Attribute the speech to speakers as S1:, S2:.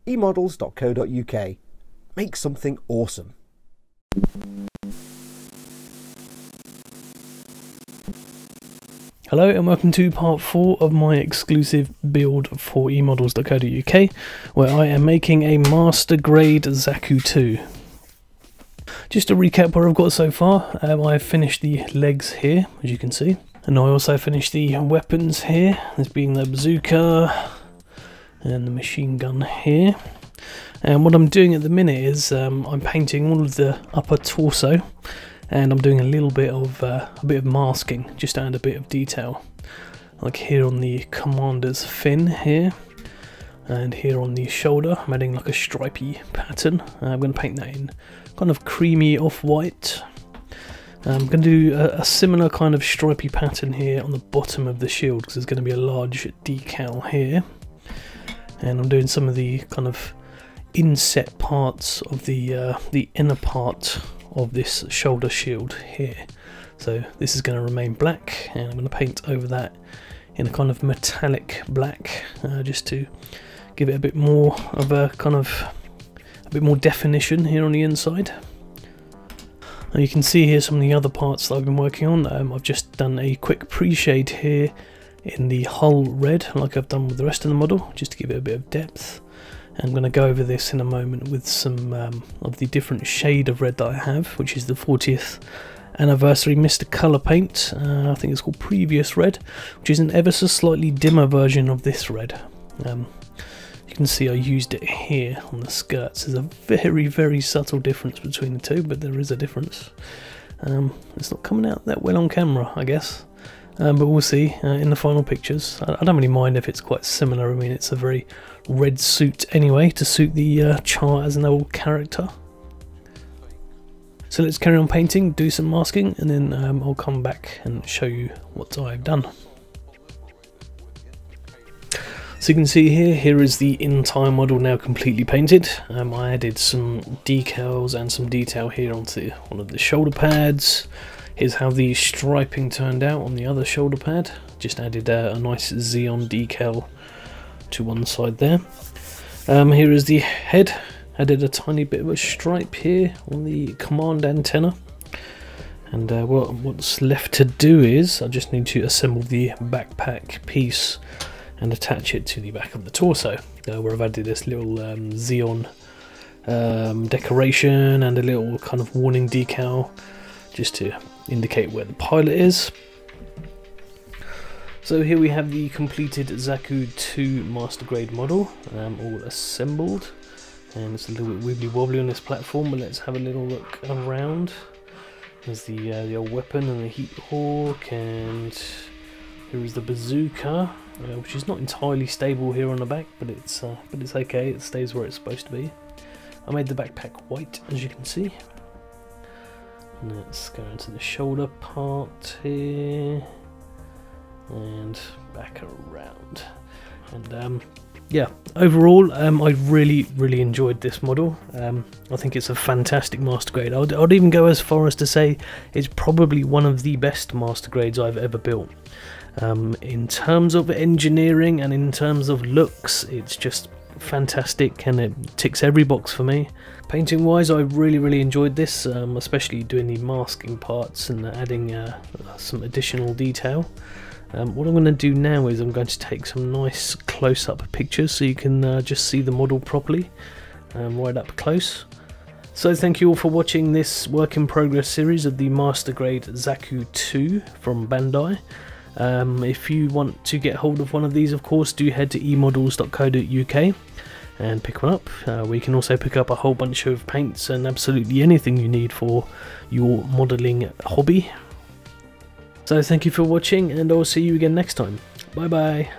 S1: eModels.co.uk. Make something awesome.
S2: Hello and welcome to part 4 of my exclusive build for eModels.co.uk, where I am making a master grade Zaku 2. Just to recap what I've got so far, I've finished the legs here, as you can see, and I also finished the weapons here, this being the bazooka and the machine gun here. And what I'm doing at the minute is I'm painting all of the upper torso, and I'm doing a little bit of masking just to add a bit of detail, like here on the commander's fin here, and here on the shoulder I'm adding like a stripy pattern. I'm going to paint that in kind of creamy off-white. I'm going to do a similar kind of stripy pattern here on the bottom of the shield, because there's going to be a large decal here, and I'm doing some of the kind of inset parts of the inner part of this shoulder shield here. So this is going to remain black, and I'm going to paint over that in a kind of metallic black, just to give it a bit more of a kind of a bit more definition here on the inside. Now you can see here some of the other parts that I've been working on. I've just done a quick pre-shade here in the hull red, like I've done with the rest of the model, just to give it a bit of depth. I'm going to go over this in a moment with some of the different shade of red that I have, which is the 40th anniversary Mr. Colour paint. I think it's called Previous Red, which is an ever so slightly dimmer version of this red. You can see I used it here on the skirts. There's a very subtle difference between the two, but there is a difference. It's not coming out that well on camera, I guess. But we'll see in the final pictures. I don't really mind if it's quite similar. I mean, it's a very red suit anyway, to suit the Char as an old character. So let's carry on painting, do some masking, and then I'll come back and show you what I've done. So you can see here is the entire model now completely painted. I added some decals and some detail here onto one of the shoulder pads. Here's how the striping turned out on the other shoulder pad. Just added a nice Xeon decal to one side there. Here is the head. Added a tiny bit of a stripe here on the command antenna. And what's left to do is I just need to assemble the backpack piece and attach it to the back of the torso, where I've added this little Xeon decoration and a little kind of warning decal, just to indicate where the pilot is. So here we have the completed Zaku 2 master grade model, all assembled, and it's a little bit wibbly wobbly on this platform, but let's have a little look around. There's the old weapon and the heat hawk, and here is the bazooka, which is not entirely stable here on the back, but it's okay, it stays where it's supposed to be. I made the backpack white, as you can see. Let's go into the shoulder part here and back around. And yeah, overall I really enjoyed this model. I think it's a fantastic master grade. I'd even go as far as to say it's probably one of the best master grades I've ever built. In terms of engineering and in terms of looks, it's just fantastic, and it ticks every box for me. Painting wise, I really enjoyed this, especially doing the masking parts and adding some additional detail. What I'm going to do now is I'm going to take some nice close-up pictures so you can just see the model properly, right up close. So thank you all for watching this work in progress series of the master grade Zaku 2 from Bandai. If you want to get hold of one of these, of course, do head to eModels.co.uk and pick one up. We can also pick up a whole bunch of paints and absolutely anything you need for your modelling hobby. So thank you for watching, and I'll see you again next time. Bye bye.